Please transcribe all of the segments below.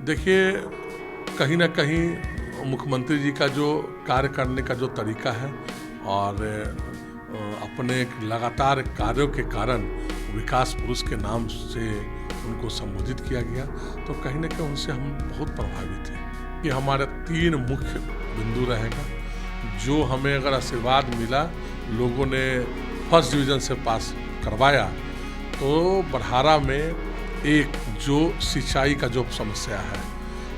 देखिए, कहीं ना कहीं मुख्यमंत्री जी का जो कार्य करने का जो तरीका है और अपने लगातार कार्यों के कारण विकास पुरुष के नाम से उनको संबोधित किया गया, तो कहीं ना कहीं उनसे हम बहुत प्रभावित हैं कि हमारे 3 मुख्य बिंदु रहेगा। जो हमें अगर आशीर्वाद मिला, लोगों ने फर्स्ट डिवीज़न से पास करवाया, तो बड़हारा में एक जो सिंचाई का जो समस्या है,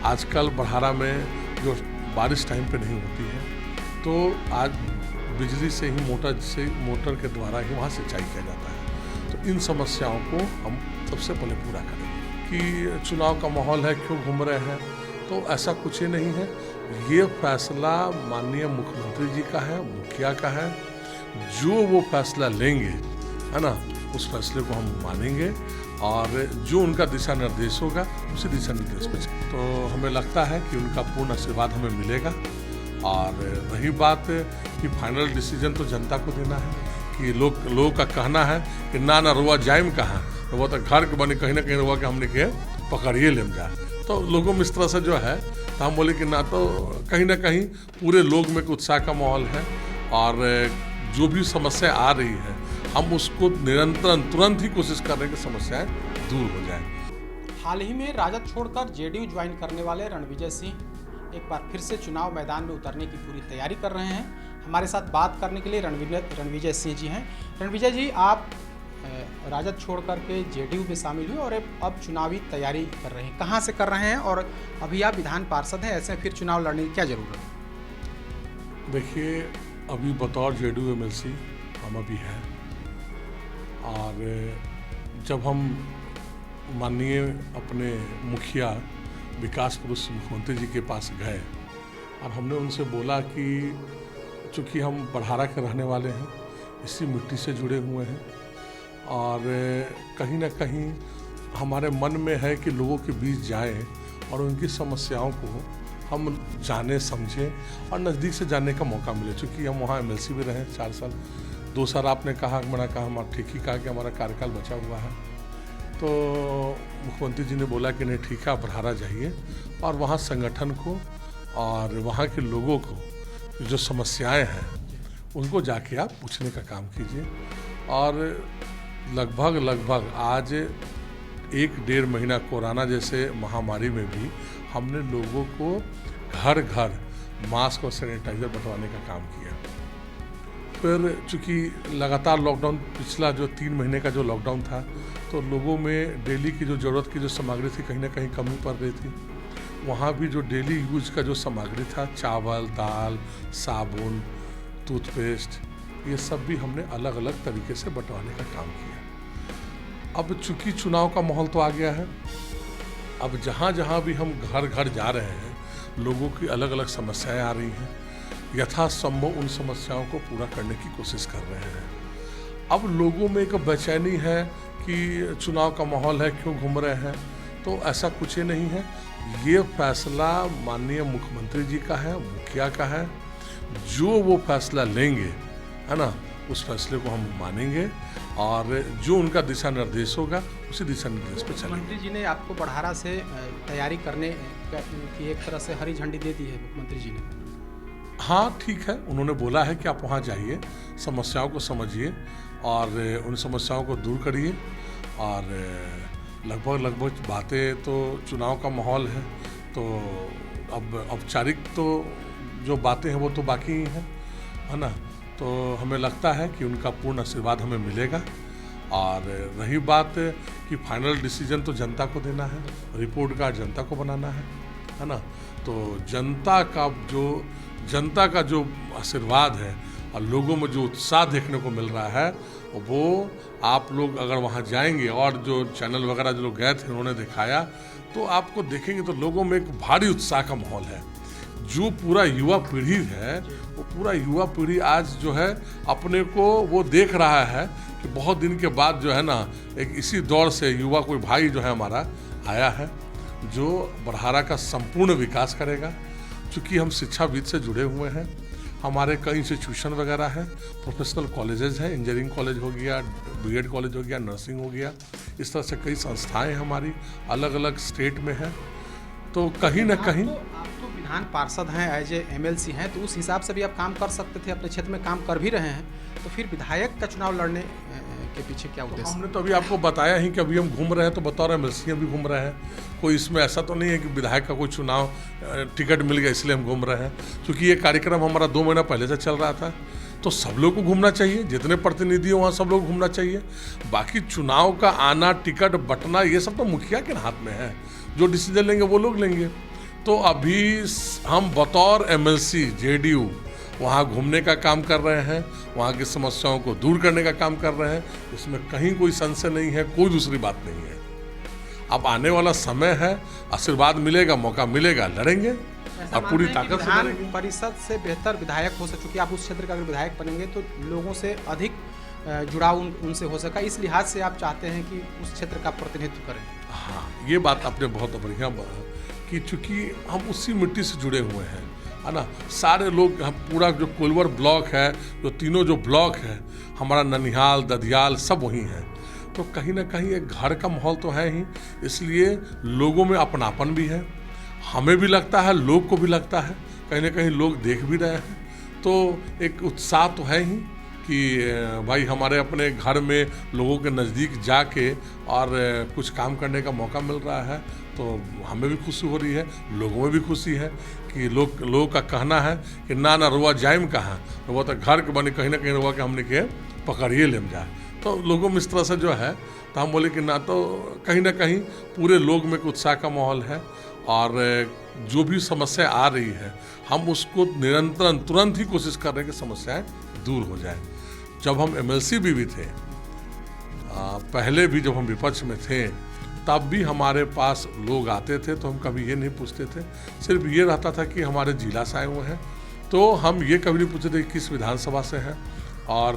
आजकल बड़हारा में जो बारिश टाइम पे नहीं होती है, तो आज बिजली से ही मोटर के द्वारा ही वहाँ सिंचाई किया जाता है। तो इन समस्याओं को हम सबसे पहले पूरा करेंगे। कि चुनाव का माहौल है, क्यों घूम रहे हैं, तो ऐसा कुछ ही नहीं है। ये फैसला माननीय मुख्यमंत्री जी का है, मुखिया का है। जो वो फैसला लेंगे, है ना, उस फैसले को हम मानेंगे और जो उनका दिशा निर्देश होगा उसी दिशा निर्देश पे चलेंगे। तो हमें लगता है कि उनका पूर्ण आशीर्वाद हमें मिलेगा। और रही बात कि फाइनल डिसीजन तो जनता को देना है। कि लोगों का कहना है कि ना रुआ जाइम कहाँ, तो वो तो घर के बने कहीं ना कहीं रुआ के हमने के पकड़िए लेम जा। तो लोगों में इस तरह से जो है, तो हम बोले कि ना, तो कहीं ना कहीं पूरे लोग में एक उत्साह का माहौल है और जो भी समस्या आ रही है, हम उसको निरंतर तुरंत ही कोशिश कर रहे हैं कि समस्याएं दूर हो जाए। हाल ही में राजद छोड़कर जेडीयू ज्वाइन करने वाले रणविजय सिंह एक बार फिर से चुनाव मैदान में उतरने की पूरी तैयारी कर रहे हैं। हमारे साथ बात करने के लिए रणविजय सिंह जी हैं। रणविजय जी, आप राजद छोड़ करके जेडीयू में शामिल हुए और अब चुनावी तैयारी कर रहे हैं, कहाँ से कर रहे हैं? और अभी आप विधान पार्षद हैं, ऐसे फिर चुनाव लड़ने की क्या ज़रूरत है? देखिए, अभी बतौर जेडीयू एमएलसी हम अभी हैं और जब हम माननीय अपने मुखिया विकास पुरुष मुख्यमंत्री जी के पास गए और हमने उनसे बोला कि चूँकि हम बड़हारा के रहने वाले हैं, इसी मिट्टी से जुड़े हुए हैं और कहीं ना कहीं हमारे मन में है कि लोगों के बीच जाएं और उनकी समस्याओं को हम जाने समझें और नज़दीक से जानने का मौका मिले। चूँकि हम वहाँ एमएलसी भी रहे 4 साल, 2 साल आपने कहा, मैंने कहा, हमारा ठीक ही कहा कि हमारा कार्यकाल बचा हुआ है। तो मुख्यमंत्री जी ने बोला कि नहीं, ठीक है, आप बड़हारा जाइए और वहाँ संगठन को और वहाँ के लोगों को जो समस्याएं हैं उनको जाके आप पूछने का काम कीजिए। और लगभग आज 1-1.5 महीना कोरोना जैसे महामारी में भी हमने लोगों को घर घर मास्क और सैनिटाइज़र बंटवाने का काम किया। फिर चूँकि लगातार लॉकडाउन, पिछला जो 3 महीने का जो लॉकडाउन था, तो लोगों में डेली की जो ज़रूरत की जो सामग्री थी, कहीं ना कहीं कमी पड़ रही थी। वहाँ भी जो डेली यूज का जो सामग्री था, चावल, दाल, साबुन, टूथपेस्ट, ये सब भी हमने अलग अलग तरीके से बंटवाने का काम किया। अब चूँकि चुनाव का माहौल तो आ गया है, अब जहाँ जहाँ भी हम घर घर जा रहे हैं, लोगों की अलग अलग समस्याएं आ रही हैं, यथासंभव उन समस्याओं को पूरा करने की कोशिश कर रहे हैं। अब लोगों में एक बेचैनी है कि चुनाव का माहौल है, क्यों घूम रहे हैं, तो ऐसा कुछ ही नहीं है। ये फैसला माननीय मुख्यमंत्री जी का है, मुखिया का है। जो वो फैसला लेंगे, है ना, उस फैसले को हम मानेंगे और जो उनका दिशा निर्देश होगा उसी दिशा निर्देश पे चलेंगे। मुख्यमंत्री जी ने आपको बड़हारा से तैयारी करने की एक तरह से हरी झंडी दे दी है मुख्यमंत्री जी ने। हाँ, ठीक है, उन्होंने बोला है कि आप वहाँ जाइए, समस्याओं को समझिए और उन समस्याओं को दूर करिए। और लगभग बातें, तो चुनाव का माहौल है, तो अब औपचारिक तो जो बातें हैं वो तो बाकी ही हैं, है ना। तो हमें लगता है कि उनका पूर्ण आशीर्वाद हमें मिलेगा। और रही बात कि फाइनल डिसीजन तो जनता को देना है, रिपोर्ट कार्ड जनता को बनाना है ना। तो जनता का जो आशीर्वाद है और लोगों में जो उत्साह देखने को मिल रहा है, वो आप लोग अगर वहाँ जाएंगे और जो चैनल वगैरह जो लोग गए थे उन्होंने दिखाया, तो आपको देखेंगे तो लोगों में एक भारी उत्साह का माहौल है। जो पूरा युवा पीढ़ी है, वो पूरा युवा पीढ़ी आज जो है अपने को वो देख रहा है कि बहुत दिन के बाद जो है ना, एक इसी दौर से युवा कोई भाई जो है हमारा आया है, जो बड़हारा का संपूर्ण विकास करेगा। चूँकि हम शिक्षाविद से जुड़े हुए हैं, हमारे कई इंस्टीट्यूशन वगैरह हैं, प्रोफेशनल कॉलेजेस हैं, इंजीनियरिंग कॉलेज हो गया, बीएड कॉलेज हो गया, नर्सिंग हो गया, इस तरह से कई संस्थाएं हमारी अलग अलग स्टेट में हैं। तो कहीं ना कहीं आप तो विधान पार्षद हैं, एज ए MLC हैं, तो उस हिसाब से भी आप काम कर सकते थे, अपने क्षेत्र में काम कर भी रहे हैं, तो फिर विधायक का चुनाव लड़ने के पीछे क्या उद्देश्य? हमने तो अभी आपको बताया ही कि अभी हम घूम रहे हैं, तो बतौर MLC भी घूम रहे हैं। कोई इसमें ऐसा तो नहीं है कि विधायक का कोई चुनाव टिकट मिल गया इसलिए हम घूम रहे हैं, क्योंकि ये कार्यक्रम हमारा 2 महीना पहले से चल रहा था। तो सब लोग को घूमना चाहिए, जितने प्रतिनिधि हो वहाँ सब लोग घूमना चाहिए। बाकी चुनाव का आना, टिकट बंटना, ये सब तो मुखिया के हाथ में है, जो डिसीजन लेंगे वो लोग लेंगे। तो अभी हम बतौर MLC JDU वहाँ घूमने का काम कर रहे हैं, वहाँ की समस्याओं को दूर करने का काम कर रहे हैं। इसमें कहीं कोई संशय नहीं है, कोई दूसरी बात नहीं है। अब आने वाला समय है, आशीर्वाद मिलेगा, मौका मिलेगा, लड़ेंगे और पूरी ताकत से लड़ेंगे। परिषद से बेहतर विधायक हो सके, क्योंकि आप उस क्षेत्र का अगर विधायक बनेंगे तो लोगों से अधिक जुड़ाव उनसे हो सका, इस लिहाज से आप चाहते हैं कि उस क्षेत्र का प्रतिनिधित्व करें। हाँ, ये बात आपने बहुत बढ़िया कि चूँकि हम उसी मिट्टी से जुड़े हुए हैं, है ना। सारे लोग, हम पूरा जो कोलवर ब्लॉक है, जो तीनों जो ब्लॉक है हमारा, ननिहाल, ददियाल, सब वहीं है। तो कहीं ना कहीं एक घर का माहौल तो है ही, इसलिए लोगों में अपनापन भी है, हमें भी लगता है, लोग को भी लगता है, कहीं ना कहीं लोग देख भी रहे हैं। तो एक उत्साह तो है ही कि भाई हमारे अपने घर में लोगों के नज़दीक जाके और कुछ काम करने का मौका मिल रहा है, तो हमें भी खुशी हो रही है, लोगों में भी खुशी है कि लोगों का कहना है कि ना रुआ जाइम कहाँ, रुआ तो घर के बने, कहीं ना कहीं रुआ के हमने के पकड़िए लेम जाए। तो लोगों में इस तरह से जो है, तो हम बोले कि ना, तो कहीं ना कहीं पूरे लोग में एक उत्साह का माहौल है। और जो भी समस्या आ रही है, हम उसको निरंतर तुरंत ही कोशिश कर रहे हैं कि समस्याएं दूर हो जाए। जब हम MLC भी थे, पहले भी जब हम विपक्ष में थे, तब भी हमारे पास लोग आते थे, तो हम कभी ये नहीं पूछते थे, सिर्फ ये रहता था कि हमारे जिला से आए हुए हैं। तो हम ये कभी नहीं पूछते थे कि किस विधानसभा से हैं और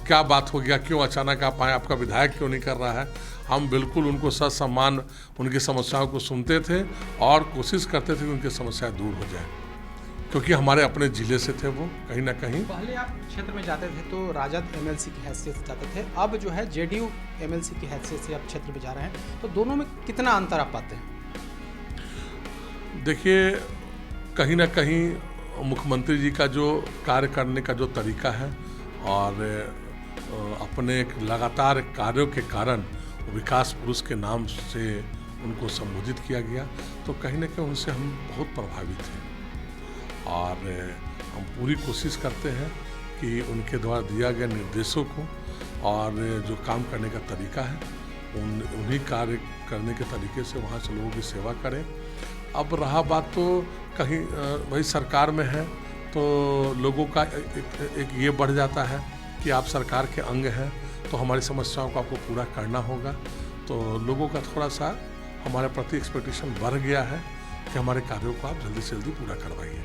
क्या बात हो गया, क्यों अचानक आप आए, आपका विधायक क्यों नहीं कर रहा है। हम बिल्कुल उनको ससम्मान उनकी समस्याओं को सुनते थे और कोशिश करते थे कि उनकी समस्याएं दूर हो जाए, क्योंकि हमारे अपने ज़िले से थे वो। कहीं ना कहीं पहले आप क्षेत्र में जाते थे तो राजद MLC की हैसियत से जाते थे, अब जो है JDU MLC की हैसियत से आप क्षेत्र में जा रहे हैं, तो दोनों में कितना अंतर आप पाते हैं? देखिए, कहीं ना कहीं मुख्यमंत्री जी का जो कार्य करने का जो तरीका है और अपने लगातार कार्यों के कारण विकास पुरुष के नाम से उनको संबोधित किया गया, तो कहीं ना कहीं उनसे हम बहुत प्रभावित हैं। और हम पूरी कोशिश करते हैं कि उनके द्वारा दिया गया निर्देशों को और जो काम करने का तरीका है, उन्हीं कार्य करने के तरीके से वहाँ से लोगों की सेवा करें। अब रहा बात तो कहीं वही सरकार में है, तो लोगों का एक ये बढ़ जाता है कि आप सरकार के अंग हैं, तो हमारी समस्याओं को आपको पूरा करना होगा। तो लोगों का थोड़ा सा हमारे प्रति एक्सपेक्टेशन बढ़ गया है कि हमारे कार्यों को आप जल्दी से जल्दी पूरा करवाइए।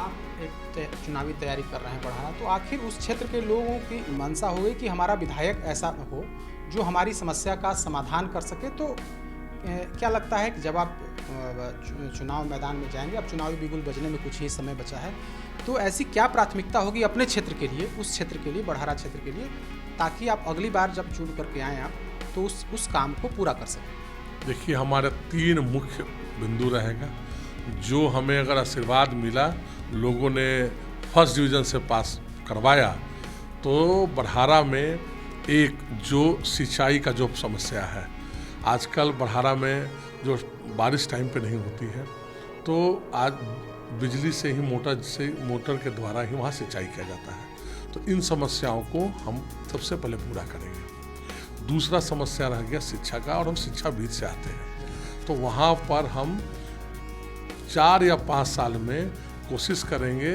आप एक चुनावी तैयारी कर रहे हैं बढ़ा, तो आखिर उस क्षेत्र के लोगों की मंशा हो गई कि हमारा विधायक ऐसा हो जो हमारी समस्या का समाधान कर सके। तो क्या लगता है कि जब आप चुनाव मैदान में जाएंगे, अब चुनावी बिगुल बजने में कुछ ही समय बचा है, तो ऐसी क्या प्राथमिकता होगी अपने क्षेत्र के लिए, उस क्षेत्र के लिए, बढ़ारा क्षेत्र के लिए, ताकि आप अगली बार जब चुन करके आएँ आप, तो उस काम को पूरा कर सकें? देखिए, हमारे 3 मुख्य बिंदु रहेगा। जो हमें अगर आशीर्वाद मिला, लोगों ने फर्स्ट डिवीज़न से पास करवाया, तो बढ़ारा में एक जो सिंचाई का जो समस्या है, आजकल बढ़ारा में जो बारिश टाइम पे नहीं होती है, तो आज बिजली से ही मोटर के द्वारा ही वहाँ सिंचाई किया जाता है। तो इन समस्याओं को हम सबसे पहले पूरा करेंगे। दूसरा समस्या रह गया शिक्षा का, और हम शिक्षाविद से आते हैं, तो वहाँ पर हम 4 या 5 साल में कोशिश करेंगे,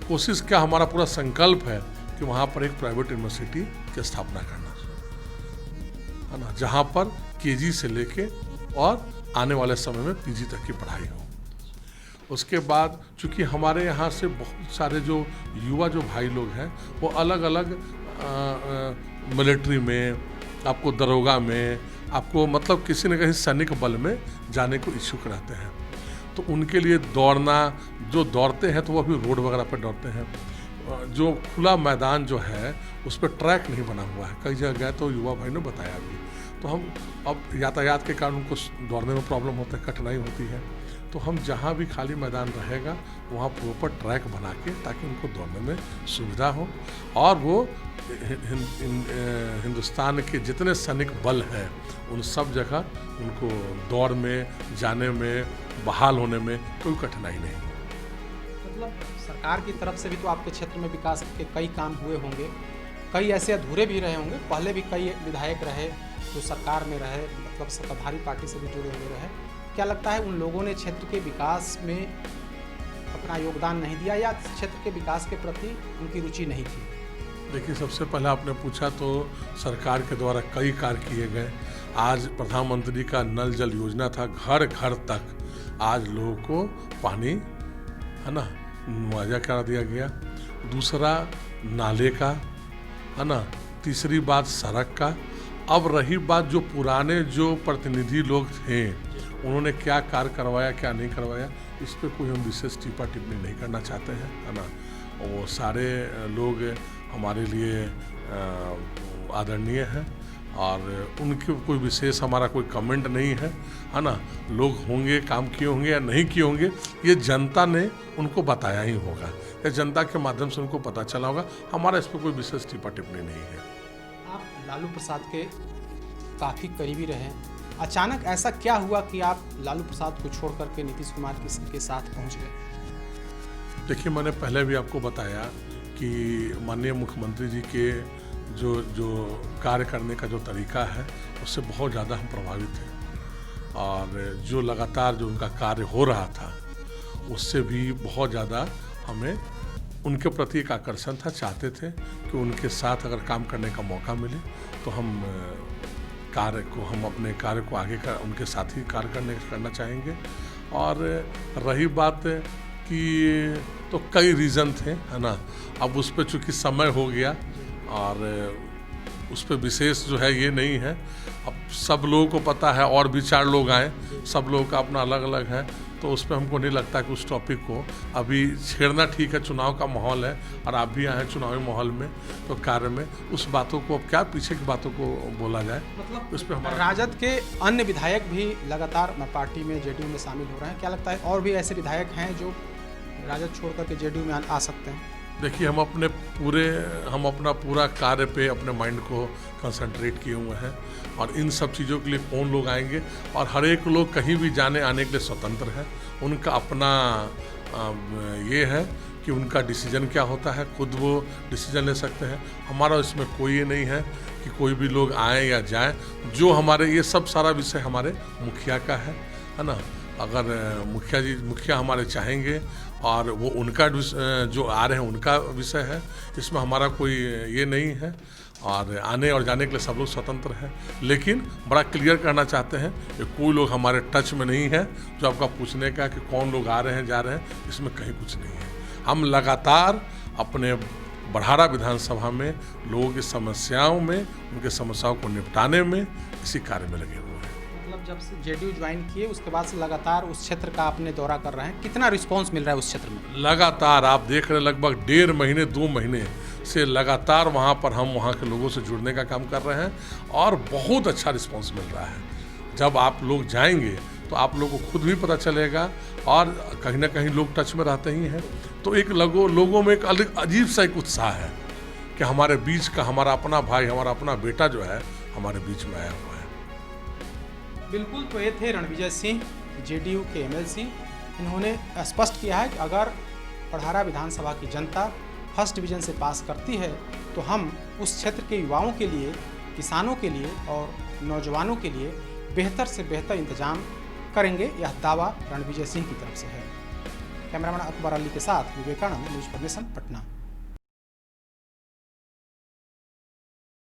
कोशिश क्या, हमारा पूरा संकल्प है कि वहाँ पर एक प्राइवेट यूनिवर्सिटी की स्थापना करना है ना, जहाँ पर KG से लेके और आने वाले समय में PG तक की पढ़ाई हो। उसके बाद चूँकि हमारे यहाँ से बहुत सारे जो युवा जो भाई लोग हैं, वो अलग अलग मिलिट्री में, आपको दरोगा में, आपको मतलब किसी न किसी सैनिक बल में जाने को इच्छुक रहते हैं। तो उनके लिए दौड़ना, जो दौड़ते हैं तो वो अभी रोड वगैरह पर दौड़ते हैं, जो खुला मैदान जो है उस पर ट्रैक नहीं बना हुआ है। कई जगह गए तो युवा भाई ने बताया भी, तो हम अब यातायात के कारण उनको दौड़ने में प्रॉब्लम होता है, कठिनाई होती है, तो हम जहाँ भी खाली मैदान रहेगा वहाँ प्रॉपर ट्रैक बना के ताकि उनको दौड़ने में सुविधा हो और वो हिंदुस्तान के जितने सैनिक बल हैं उन सब जगह उनको दौड़ में जाने में बहाल होने में कोई कठिनाई नहीं। मतलब सरकार की तरफ से भी तो आपके क्षेत्र में विकास के कई काम हुए होंगे, कई ऐसे अधूरे भी रहे होंगे, पहले भी कई विधायक रहे जो सरकार में रहे, मतलब सत्ताधारी पार्टी से भी जुड़े हुए रहे। क्या लगता है उन लोगों ने क्षेत्र के विकास में अपना योगदान नहीं दिया या क्षेत्र के विकास के प्रति उनकी रुचि नहीं थी? देखिए, सबसे पहले आपने पूछा तो सरकार के द्वारा कई कार्य किए गए। आज प्रधानमंत्री का नल जल योजना था, घर घर तक आज लोगों को पानी, है ना, मुआवजा करा दिया गया। दूसरा नाले का, है ना। तीसरी बात सड़क का। अब रही बात जो पुराने जो प्रतिनिधि लोग थे उन्होंने क्या कार्य करवाया क्या नहीं करवाया, इस पर कोई हम विशेष टिप्पा टिप्पणी नहीं करना चाहते हैं, है ना। वो सारे लोग हमारे लिए आदरणीय हैं और उनके कोई विशेष हमारा कोई कमेंट नहीं है ना। लोग होंगे, काम किए होंगे या नहीं किए होंगे, ये जनता ने उनको बताया ही होगा या जनता के माध्यम से उनको पता चला होगा। हमारा इस पर कोई विशेष टिप्पा टिप्पणी नहीं है। आप लालू प्रसाद के काफ़ी करीबी रहे, अचानक ऐसा क्या हुआ कि आप लालू प्रसाद को छोड़ करके नीतीश कुमार के साथ पहुंच गए? देखिए, मैंने पहले भी आपको बताया कि माननीय मुख्यमंत्री जी के जो कार्य करने का जो तरीका है उससे बहुत ज़्यादा हम प्रभावित हैं और जो लगातार जो उनका कार्य हो रहा था उससे भी बहुत ज़्यादा हमें उनके प्रति एक आकर्षण था। चाहते थे कि उनके साथ अगर काम करने का मौका मिले तो हम अपने कार्य को आगे उनके साथ ही कार्य करना चाहेंगे। और रही बात कि तो कई रीज़न थे, है ना। अब उस पर चूँकि समय हो गया और उस पर विशेष जो है ये नहीं है। अब सब लोगों को पता है और भी 4 लोग आए, सब लोगों का अपना अलग अलग है, तो उस पर हमको नहीं लगता कि उस टॉपिक को अभी छेड़ना ठीक है। चुनाव का माहौल है और आप भी आए चुनावी माहौल में, तो कार्य में उस बातों को अब क्या पीछे की बातों को बोला जाए, मतलब उस पर हमारा। राजद के अन्य विधायक भी लगातार पार्टी में जेडीयू में शामिल हो रहे हैं, क्या लगता है और भी ऐसे विधायक हैं जो राजद छोड़ करके जेडीयू में आ सकते हैं? देखिए, हम अपना पूरा कार्य पे अपने माइंड को कंसंट्रेट किए हुए हैं और इन सब चीज़ों के लिए कौन लोग आएंगे, और हर एक लोग कहीं भी जाने आने के लिए स्वतंत्र है। उनका अपना ये है कि उनका डिसीजन क्या होता है, खुद वो डिसीजन ले सकते हैं। हमारा इसमें कोई ये नहीं है कि कोई भी लोग आएँ या जाएँ। जो हमारे ये सब सारा विषय हमारे मुखिया का है ना। अगर मुखिया हमारे चाहेंगे और वो उनका जो आ रहे हैं उनका विषय है, इसमें हमारा कोई ये नहीं है और आने और जाने के लिए सब लोग स्वतंत्र हैं। लेकिन बड़ा क्लियर करना चाहते हैं कि कोई लोग हमारे टच में नहीं है। जो आपका पूछने का कि कौन लोग आ रहे हैं जा रहे हैं, इसमें कहीं कुछ नहीं है। हम लगातार अपने बड़हारा विधानसभा में लोगों की समस्याओं में, उनके समस्याओं को निपटाने में इसी कार्य में लगे हुए हैं। मतलब जब से जेडीयू ज्वाइन किए उसके बाद से लगातार उस क्षेत्र का आपने दौरा कर रहे हैं, कितना रिस्पांस मिल रहा है उस क्षेत्र में? लगातार आप देख रहे हैं, लगभग 1.5 महीने 2 महीने से लगातार वहाँ पर हम वहाँ के लोगों से जुड़ने का काम कर रहे हैं और बहुत अच्छा रिस्पांस मिल रहा है। जब आप लोग जाएंगे तो आप लोगों को खुद भी पता चलेगा और कहीं ना कहीं लोग टच में रहते ही हैं, तो एक लोगों में एक अलग अजीब सा एक उत्साह है कि हमारे बीच का हमारा अपना भाई, हमारा अपना बेटा जो है हमारे बीच में आया हुआ है। बिल्कुल, तो ये थे रणविजय सिंह, जेडीयू के एमएलसी। इन्होंने स्पष्ट किया है कि अगर बड़हारा विधानसभा की जनता फर्स्ट डिवीजन से पास करती है तो हम उस क्षेत्र के युवाओं के लिए, किसानों के लिए और नौजवानों के लिए बेहतर से बेहतर इंतजाम करेंगे। यह दावा रणविजय सिंह की तरफ से है। कैमरामैन अकबर अली के साथ Vivekanand, news for nation, Patna.